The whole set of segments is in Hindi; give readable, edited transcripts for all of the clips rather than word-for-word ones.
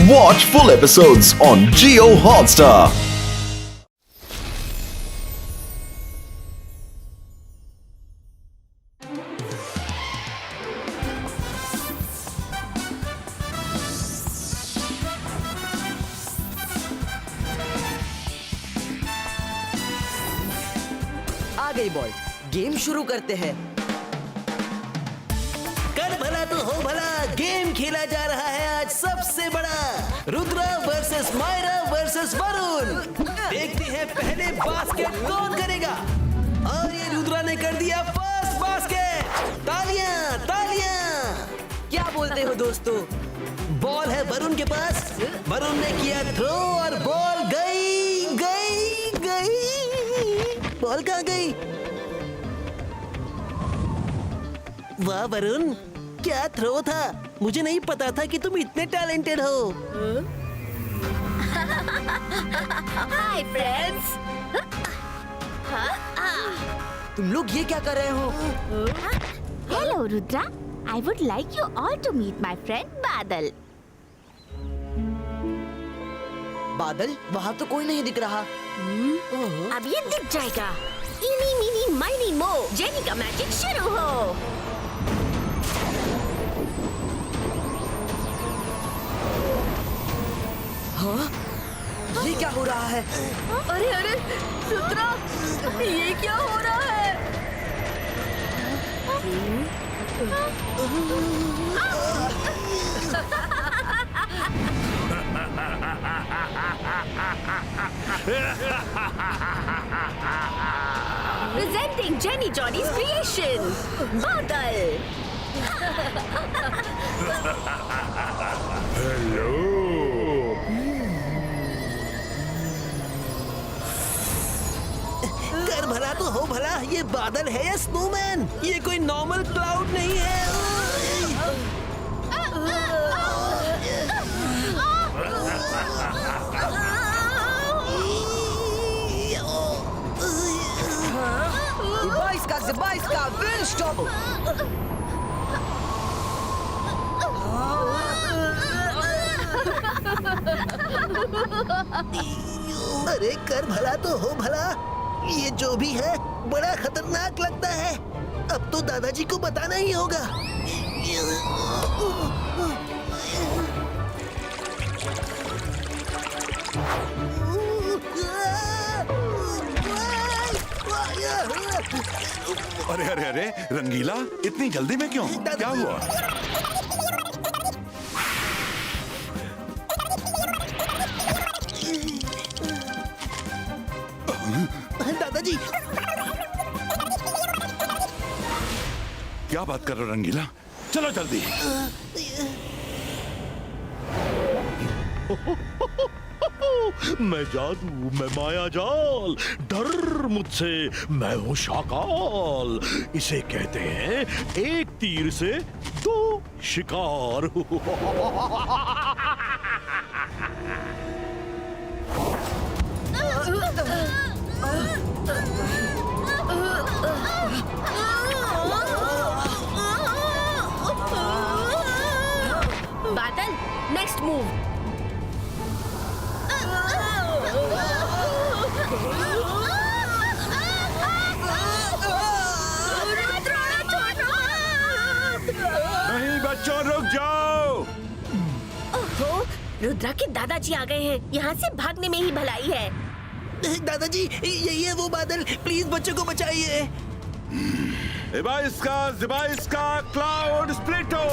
Watch full episodes on Jio Hotstar. आ गई बॉल, गेम शुरू करते हैं। कर भला तो हो भला, गेम खेला जा रहा है आज सबसे बड़ा। Rudra versus Myra versus Varun. देखते हैं पहले बास्केट कौन करेगा। और ये रुद्रा ने कर दिया फर्स्ट बास्केट। तालियां तालियां। क्या बोलते हो दोस्तों? बॉल है वरुण के पास। वरुण ने किया थ्रो और बॉल गई गई गई। बॉल कहाँ गई? वाह वरुण, क्या थ्रो था। मुझे नहीं पता था कि तुम इतने टैलेंटेड हो। Hi friends. तुम लोग ये क्या कर रहे हो? Hello Rudra, I would like you all to meet my friend Badal. Badal, वहाँ तो कोई नहीं दिख रहा। अब ये दिख जाएगा। इनी मिनी माइनी मो, जेनी का मैजिक शुरू हो। हाँ? ये क्या हो रहा है? अरे अरे रुद्रा, ये क्या हो रहा है? Presenting Jenny Johnny's creation, बादल। कर भला तो हो भला, ये बादल है या स्नोमैन? ये कोई नॉर्मल क्लाउड नहीं है। Zibaiska, Windstop! अरे कर भला तो हो भला, ये जो भी है बड़ा खतरनाक लगता है। अब तो दादाजी को बताना ही होगा। अरे अरे अरे रंगीला, इतनी जल्दी में क्यों? क्या हुआ? दादाजी, क्या बात कर रहे हो रंगीला? चलो जल्दी। मैं जादू, मैं माया जाल, डर मुझसे, मैं हूँ शाकाल। इसे कहते हैं एक तीर से दो शिकार। बादल, नेक्स्ट मूव। नहीं बच्चों, रुक जाओ। ओहो, रुद्रा के दादाजी आ गए हैं। यहाँ से भागने में ही भलाई है। दादाजी, यही है वो बादल। प्लीज बच्चों को बचाइए। ज़िबाइस्का क्लाउड स्प्लिटो।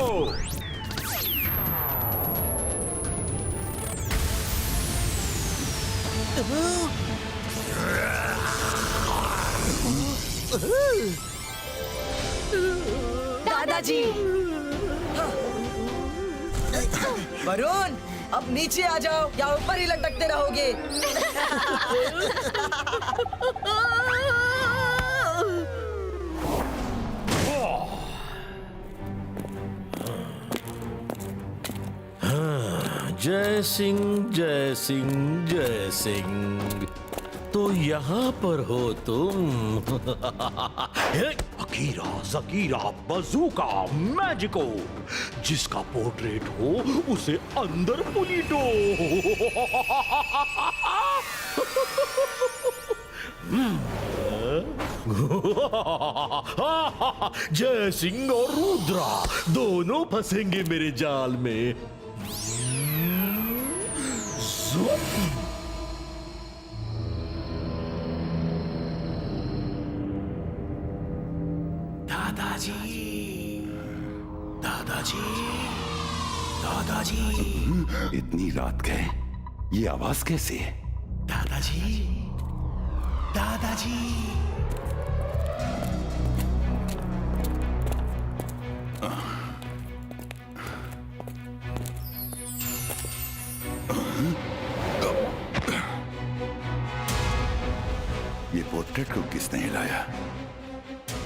दादाजी! वरुण, अब नीचे आ जाओ या ऊपर ही लटकते रहोगे। जय सिंह, जय सिंह, जय सिंह। तो यहाँ पर हो तुम। अकीरा जकीरा बजूका मैजिको, जिसका पोर्ट्रेट हो उसे अंदर पुलीटो। जय सिंह और रुद्रा दोनों फंसेंगे मेरे जाल में। दादाजी, इतनी रात गए, ये आवाज कैसी है? दादाजी। ये पोर्ट्रेट को किसने हिलाया?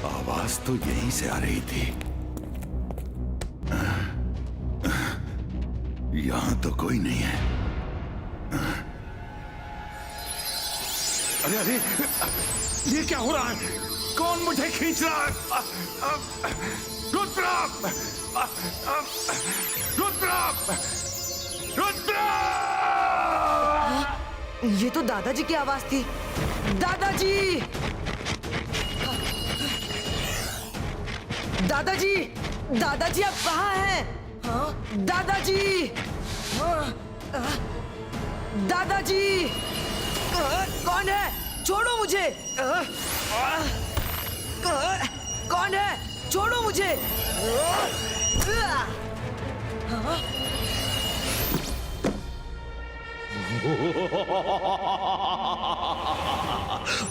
आवाज तो यहीं से आ रही थी। यहां तो कोई नहीं है। अरे अरे, ये क्या हो रहा है? कौन मुझे खींच रहा है? रुद्रा! रुद्रा! रुद्रा! ये तो दादाजी की आवाज थी। दादाजी! दादाजी! दादाजी आप कहाँ हैं? दादाजी! दादाजी! कौन है? छोड़ो मुझे! कौन है? छोड़ो मुझे!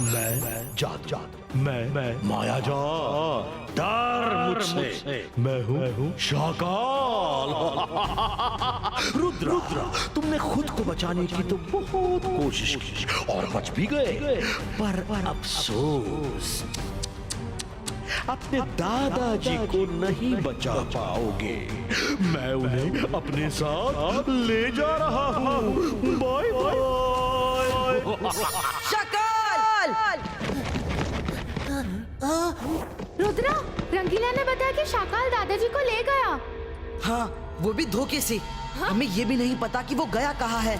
मैं जादू, मैं माया जाल, डर मुझसे, मैं हूँ शाकाल। रुद्रा, तुमने खुद को बचाने की तो बहुत कोशिश की और बच भी गए, पर अफसोस अपने दादाजी को नहीं बचा पाओगे। मैं उन्हें अपने साथ ले जा रहा हूँ। Bye bye. शाकाल! रुद्रा, रंगीला ने बताया कि शाकाल दादाजी को ले गया। हाँ, वो भी धोखे से। हमें ये भी नहीं पता कि वो गया कहाँ है।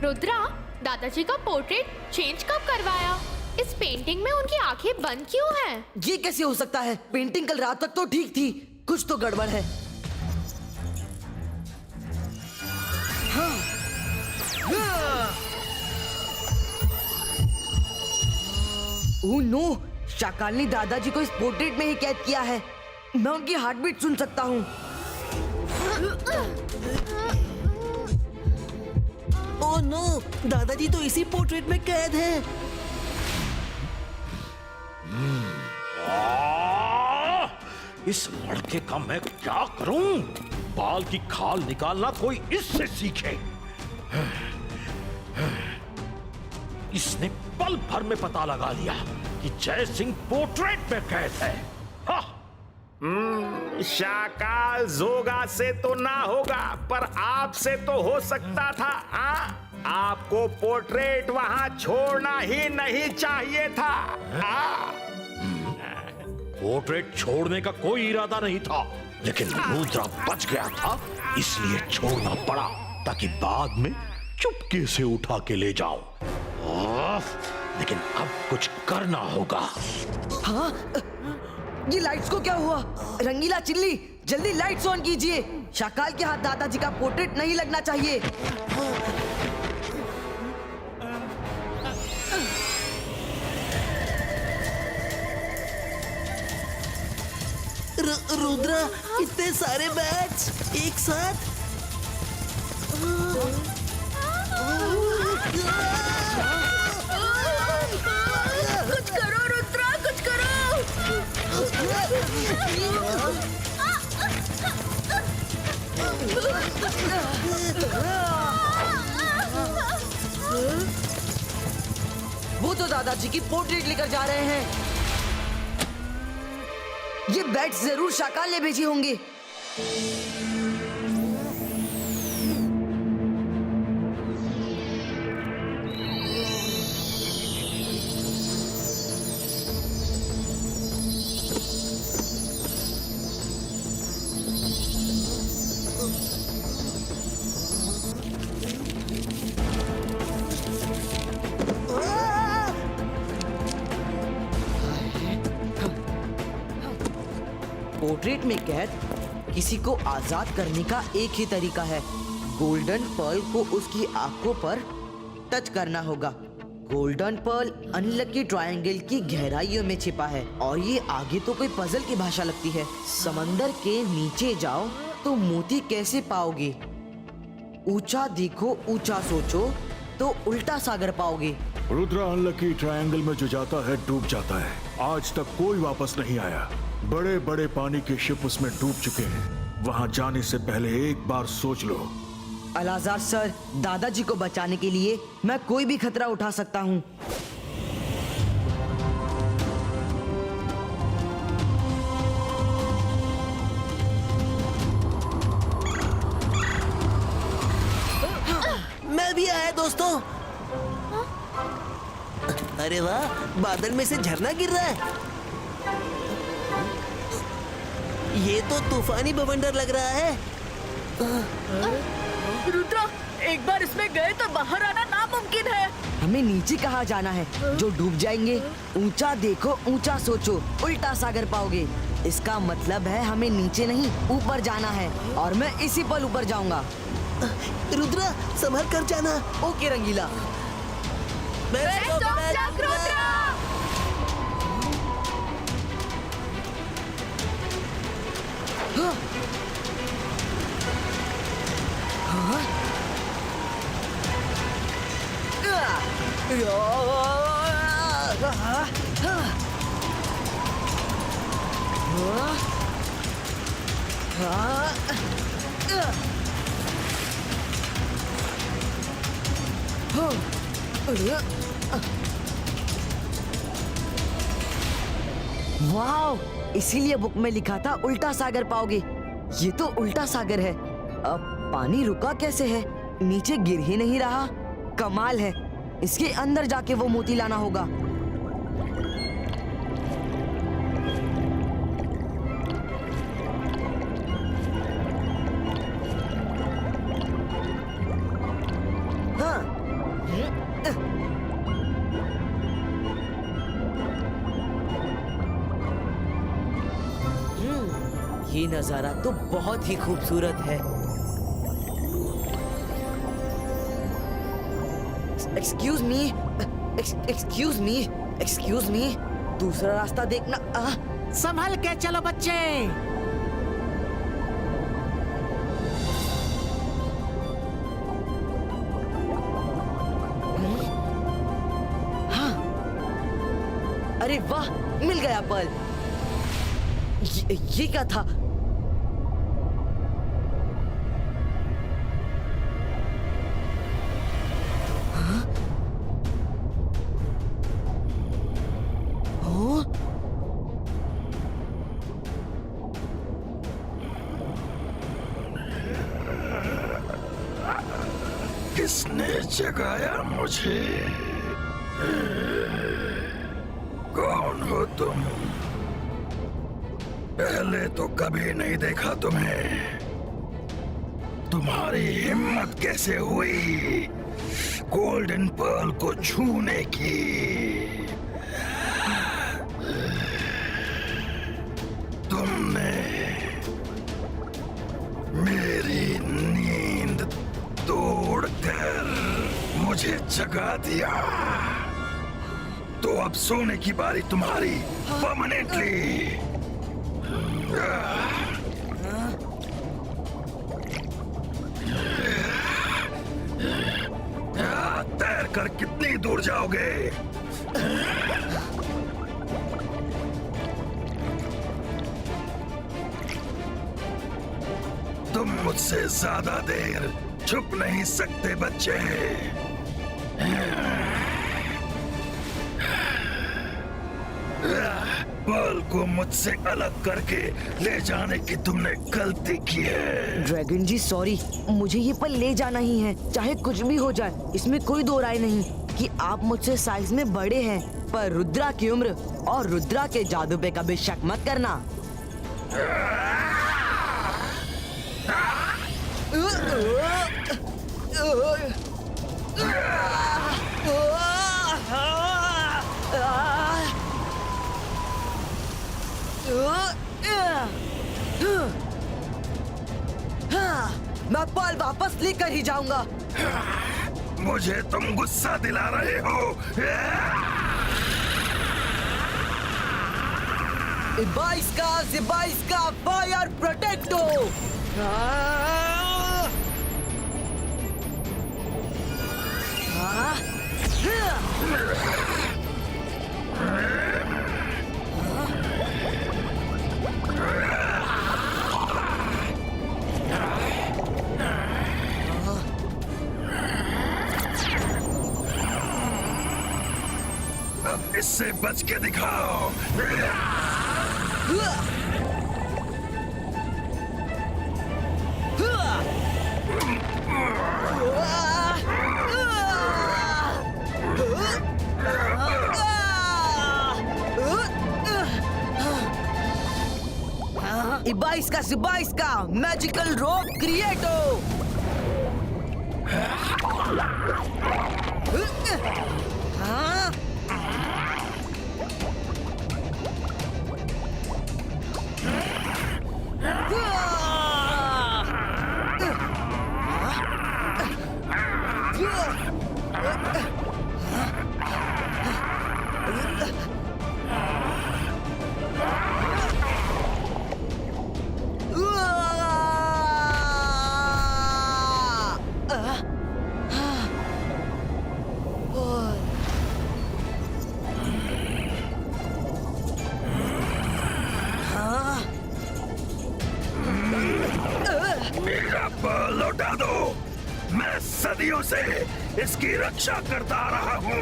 रुद्रा, दादाजी का पोर्ट्रेट चेंज कब करवाया? इस पेंटिंग में उनकी आंखें बंद क्यों हैं? ये कैसे हो सकता है? पेंटिंग कल रात तक तो ठीक थी। कुछ तो गड़बड़ है। Oh no! शाकाल ने दादाजी को इस पोर्ट्रेट में ही कैद किया है। मैं उनकी हार्टबीट सुन सकता हूँ। Oh no! दादाजी तो इसी पोर्ट्रेट में कैद हैं। इस लड़के का मैं क्या करूं? बाल की खाल निकालना कोई इससे सीखे। इसने पल भर में पता लगा लिया कि जय सिंह पोर्ट्रेट में कैद है। शाकाल जोगा से तो ना होगा, पर आपसे तो हो सकता था। आपको पोर्ट्रेट वहां छोड़ना ही नहीं चाहिए था। पोर्ट्रेट छोड़ने का कोई इरादा नहीं था, लेकिन रुद्रा बच गया था, इसलिए छोड़ना पड़ा, ताकि बाद में चुपके से उठा के ले जाओ। लेकिन अब कुछ करना होगा। हाँ, ये लाइट्स को क्या हुआ? रंगीला चिल्ली, जल्दी लाइट्स ऑन कीजिए। शाकाल के हाथ दादाजी का पोर्ट्रेट नहीं लगना चाहिए। रुद्रा, इतने सारे बैट्स एक साथ। कुछ करो रुद्रा, कुछ करो। वो तो दादाजी की पोर्ट्रेट लेकर जा रहे हैं। ये बैट्स जरूर शाकाल ने भेजी होंगी। पोर्ट्रेट में कैद किसी को आजाद करने का एक ही तरीका है, गोल्डन पर्ल को उसकी आंखों पर टच करना होगा। गोल्डन पर्ल अनलकी ट्रायंगल की गहराइयों में छिपा है और ये आगे तो कोई पजल की भाषा लगती है। समंदर के नीचे जाओ तो मोती कैसे पाओगे? ऊंचा देखो ऊंचा सोचो तो उल्टा सागर पाओगे। रुद्रा अनलकी ट्रायंगल में जो जाता है डूब जाता है। आज तक कोई वापस नहीं आया। बड़े बड़े पानी के शिप उसमें डूब चुके हैं। वहां जाने से पहले एक बार सोच लो। अलाजार सर, दादाजी को बचाने के लिए मैं कोई भी खतरा उठा सकता हूँ। मैं भी आया दोस्तों। अरे वाह, बादल में से झरना गिर रहा है। ये तो तूफानी बवंडर लग रहा है। रुद्रा, एक बार इसमें गए तो बाहर आना नामुमकिन है। हमें नीचे कहाँ जाना है? जो डूब जाएंगे। ऊंचा देखो ऊंचा सोचो उल्टा सागर पाओगे। इसका मतलब है हमें नीचे नहीं ऊपर जाना है और मैं इसी पल ऊपर जाऊंगा। रुद्रा, संभल कर जाना। Okay Rangeela. Best of luck Rudra. Wow, इसीलिए बुक में लिखा था उल्टा सागर पाओगे। ये तो उल्टा सागर है। अब पानी रुका कैसे है? नीचे गिर ही नहीं रहा। कमाल है। इसके अंदर जाके वो मोती लाना होगा। हाँ। ये नजारा तो बहुत ही खूबसूरत है। Excuse me, excuse me, excuse me, दूसरा रास्ता देखना। संभल के चलो बच्चे। हाँ, अरे वाह, मिल गया पर्ल। ये क्या था? किसने जगाया मुझे? कौन हो तुम? पहले तो कभी नहीं देखा तुम्हें। तुम्हारी हिम्मत कैसे हुई गोल्डन पर्ल को छूने की? तुमने मेरी नींद तोड़कर मुझे जगा दिया। तो अब सोने की बारी तुम्हारी परमानेंटली। तैर कर कितनी दूर जाओगे? तुम मुझसे ज्यादा देर छुप नहीं सकते बच्चे। पर्ल को मुझसे अलग करके ले जाने की तुमने गलती की है। ड्रैगन जी सॉरी, मुझे ये पल ले जाना ही है, चाहे कुछ भी हो जाए। इसमें कोई दो राय नहीं कि आप मुझसे साइज में बड़े हैं, पर रुद्रा की उम्र और रुद्रा के जादू पे कभी शक मत करना। मैं पर्ल वापस लेकर ही जाऊंगा। मुझे तुम गुस्सा दिला रहे हो। Zibaiska फायर प्रोटेक्टो। अब इससे बच के दिखाओ। Zibaiska मैजिकल रोप क्रिएटो। मेरा पर्ल लौटा दो। मैं सदियों से इसकी रक्षा करता रहा हूँ।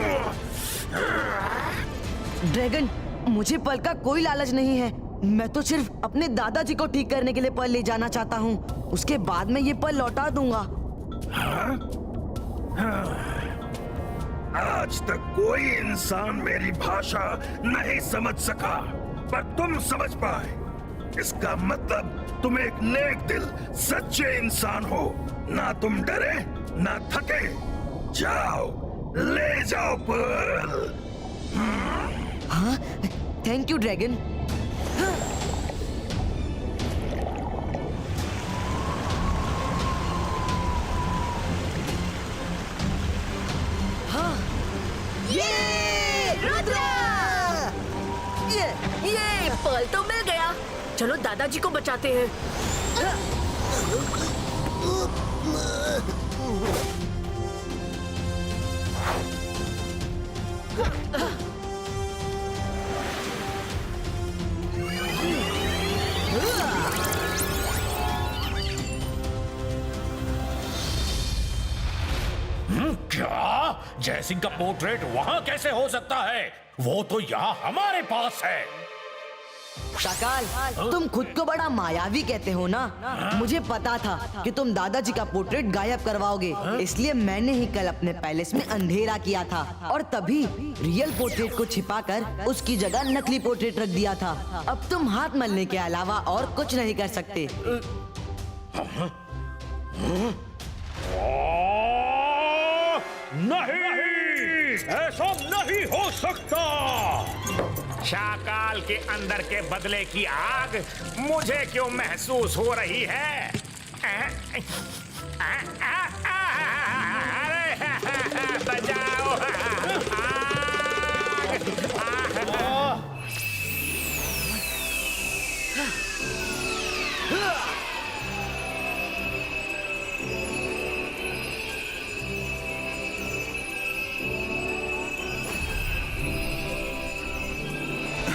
ड्रैगन, मुझे पर्ल का कोई लालच नहीं है। मैं तो सिर्फ अपने दादाजी को ठीक करने के लिए पर्ल ले जाना चाहता हूँ। उसके बाद मैं ये पर्ल लौटा दूंगा। आज तक कोई इंसान मेरी भाषा नहीं समझ सका, पर तुम समझ पाए। इसका मतलब तुम एक नेक दिल सच्चे इंसान हो। ना तुम डरे ना थके। जाओ, ले जाओ पर्ल। हाँ, थैंक यू ड्रैगन। ये पर्ल तो मिल गया। चलो दादाजी को बचाते हैं। क्या? जयसिंह का पोर्ट्रेट वहाँ कैसे हो सकता है? वो तो यहाँ हमारे पास है। शाकाल, तुम खुद को बड़ा मायावी कहते हो ना? मुझे पता था कि तुम दादाजी का पोर्ट्रेट गायब करवाओगे, इसलिए मैंने ही कल अपने पैलेस में अंधेरा किया था और तभी रियल पोर्ट्रेट को छिपाकर उसकी जगह नकली पोर्ट्रेट रख दिया था। अब तुम हाथ मलने के अलावा और कुछ नहीं कर सकते। नहीं, ऐसा नहीं हो सकता। शाकाल के अंदर के बदले की आग मुझे क्यों महसूस हो रही है? अरे बचाओ!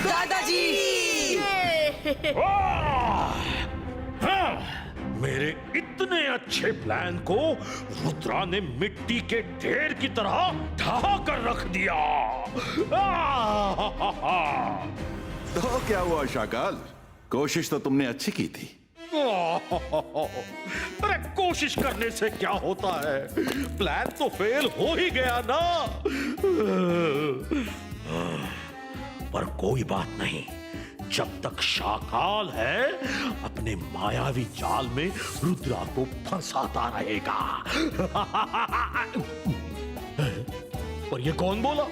दादाजी! मेरे इतने अच्छे प्लान को रुद्रा ने मिट्टी के ढेर की तरह ढहा कर रख दिया। तो क्या हुआ शाकाल? कोशिश तो तुमने अच्छी की थी। अरे कोशिश करने से क्या होता है? प्लान तो फेल हो ही गया ना। पर कोई बात नहीं, जब तक शाकाल है अपने मायावी जाल में रुद्रा को फंसाता रहेगा। पर ये कौन बोला?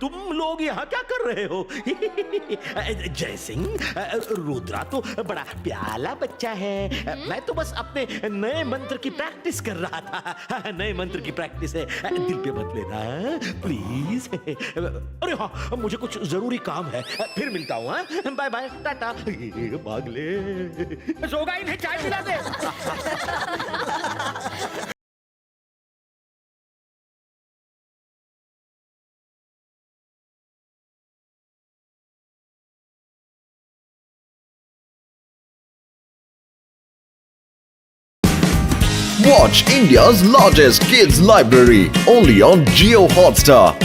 तुम लोग यहाँ क्या कर रहे हो? जय सिंह, रुद्रा तो बड़ा प्याला बच्चा है। मैं तो बस अपने नए मंत्र की प्रैक्टिस कर रहा था। नए मंत्र की प्रैक्टिस है, दिल पे मत लेना प्लीज। अरे हाँ, मुझे कुछ जरूरी काम है, फिर मिलता हूँ। Bye bye, tata. भाग ले। जोगा, इन्हें चाय पिला दे। Watch India's largest kids library only on Jio Hotstar.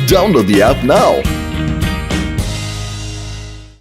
Download the app now.